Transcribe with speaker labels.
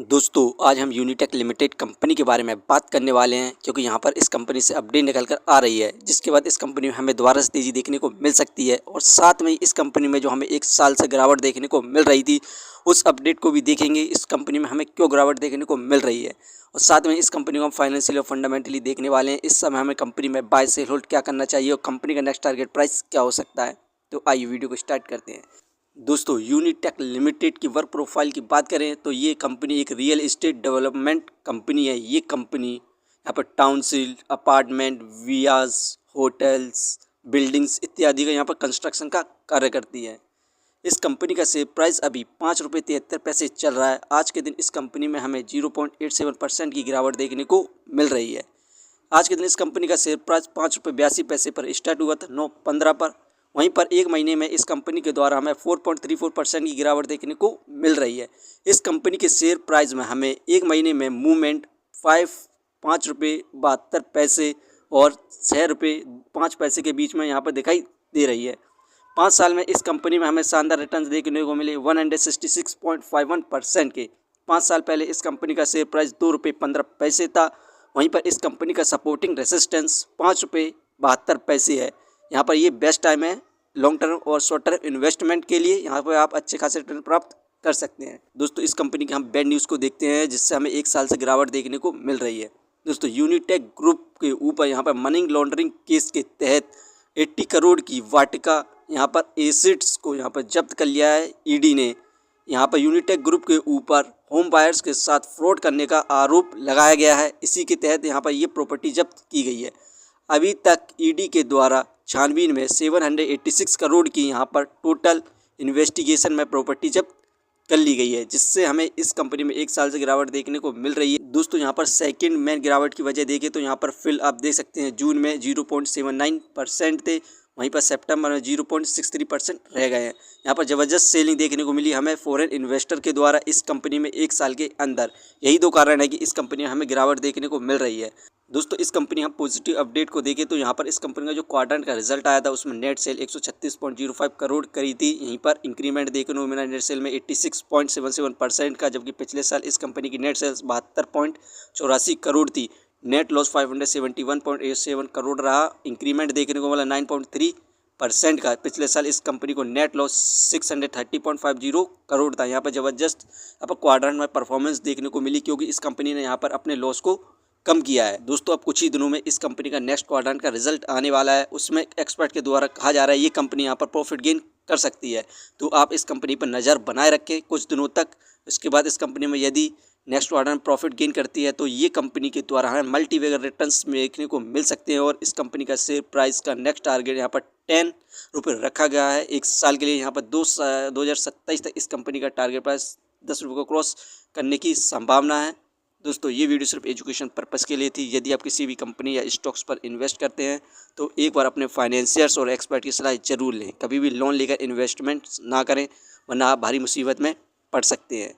Speaker 1: दोस्तों आज हम यूनिटेक लिमिटेड कंपनी के बारे में बात करने वाले हैं, क्योंकि यहाँ पर इस कंपनी से अपडेट निकल कर आ रही है, जिसके बाद इस कंपनी में हमें दोबारा से तेज़ी देखने को मिल सकती है। और साथ में इस कंपनी में जो हमें एक साल से गिरावट देखने को मिल रही थी, उस अपडेट को भी देखेंगे। इस कंपनी में हमें क्यों गिरावट देखने को मिल रही है, और साथ में इस कंपनी को हम फाइनेंशियली और फंडामेंटली देखने वाले हैं। इस समय हमें कंपनी में बाय सेल होल्ड क्या करना चाहिए और कंपनी का नेक्स्ट टारगेट प्राइस क्या हो सकता है। तो आइए वीडियो को स्टार्ट करते हैं। दोस्तों यूनिटेक लिमिटेड की वर्क प्रोफाइल की बात करें तो ये कंपनी एक रियल एस्टेट डेवलपमेंट कंपनी है। ये कंपनी यहाँ पर टाउनशिप, अपार्टमेंट, वियाज, होटल्स, बिल्डिंग्स इत्यादि का यहाँ पर कंस्ट्रक्शन का कार्य करती है। इस कंपनी का शेयर प्राइस अभी ₹5.73 चल रहा है। आज के दिन इस कंपनी में हमें 0.87% की गिरावट देखने को मिल रही है। आज के दिन इस कंपनी का शेयर प्राइस ₹5.82 पर स्टार्ट हुआ था 9/15 पर। वहीं पर एक महीने में इस कंपनी के द्वारा हमें 4.34% की गिरावट देखने को मिल रही है। इस कंपनी के शेयर प्राइस में हमें एक महीने में मूवमेंट ₹5.72 और ₹6.05 के बीच में यहाँ पर दिखाई दे रही है। 5 साल में इस कंपनी में हमें शानदार रिटर्न देखने को मिले 166.51% के। 5 साल पहले इस कंपनी का शेयर प्राइस ₹2.15 था। वहीं पर इस कंपनी का सपोर्टिंग रेसिस्टेंस ₹5.72 है। यहाँ पर ये बेस्ट टाइम है लॉन्ग टर्म और शॉर्ट टर्म इन्वेस्टमेंट के लिए। यहाँ पर आप अच्छे खासे रिटर्न प्राप्त कर सकते हैं। दोस्तों इस कंपनी के हम बैड न्यूज़ को देखते हैं, जिससे हमें एक साल से गिरावट देखने को मिल रही है। दोस्तों यूनिटेक ग्रुप के ऊपर यहाँ पर मनी लॉन्ड्रिंग केस के तहत 80 करोड़ की वाटिका यहाँ पर एसेट्स को यहाँ पर जब्त कर लिया है ईडी ने। यहाँ पर यूनिटेक ग्रुप के ऊपर होम बायर्स के साथ फ्रॉड करने का आरोप लगाया गया है। इसी के तहत यहाँ पर ये प्रॉपर्टी जब्त की गई है। अभी तक ईडी के द्वारा छानबीन में 786 करोड़ की यहाँ पर टोटल इन्वेस्टिगेशन में प्रॉपर्टी जब्त कर ली गई है, जिससे हमें इस कंपनी में एक साल से गिरावट देखने को मिल रही है। दोस्तों यहाँ पर सेकंड मेन गिरावट की वजह देखें तो यहाँ पर फिल आप देख सकते हैं जून में 0.79% थे, वहीं पर सितंबर में 0.63% रह गए हैं। यहाँ पर ज़बरदस्त सेलिंग देखने को मिली हमें फॉरेन इन्वेस्टर के द्वारा इस कंपनी में एक साल के अंदर। यही दो कारण है कि इस कंपनी में हमें गिरावट देखने को मिल रही है। दोस्तों इस कंपनी हम पॉजिटिव अपडेट को देखें तो यहाँ पर इस कंपनी का जो क्वार्टर का रिजल्ट आया था, उसमें नेट सेल 136.05 करोड़ करी थी। यहीं पर इंक्रीमेंट देखने को मिला नेट सेल में 86.77% का, जबकि पिछले साल इस कंपनी की नेट सेल्स 72.84 करोड़ थी। नेट लॉस 571.87 करोड़ रहा। इंक्रीमेंट देखने को मिला 9.3% का। पिछले साल इस कंपनी को नेट लॉस 630.50 करोड़ था। यहाँ पर ज़बरदस्त अब क्वार्टर में परफॉर्मेंस देखने को मिली, क्योंकि इस कंपनी ने यहाँ पर अपने लॉस को कम किया है। दोस्तों अब कुछ ही दिनों में इस कंपनी का नेक्स्ट क्वार्टर का रिजल्ट आने वाला है। उसमें एक्सपर्ट के द्वारा कहा जा रहा है ये कंपनी यहाँ पर प्रॉफिट गेन कर सकती है। तो आप इस कंपनी पर नज़र बनाए रखें कुछ दिनों तक। इसके बाद इस कंपनी में यदि नेक्स्ट क्वार्टर में प्रॉफिट गेन करती है तो ये कंपनी के द्वारा हमें मल्टीवेगर रिटर्न्स देखने को मिल सकते हैं। और इस कंपनी का शेयर प्राइस का नेक्स्ट टारगेट यहाँ पर ₹10 रखा गया है एक साल के लिए। यहाँ पर 2027 तक इस कंपनी का टारगेट प्राइस ₹10 को क्रॉस करने की संभावना है। दोस्तों ये वीडियो सिर्फ एजुकेशन पर्पस के लिए थी। यदि आप किसी भी कंपनी या स्टॉक्स पर इन्वेस्ट करते हैं तो एक बार अपने फाइनेंशियर्स और एक्सपर्ट की सलाह जरूर लें। कभी भी लोन लेकर इन्वेस्टमेंट ना करें, वरना आप भारी मुसीबत में पड़ सकते हैं।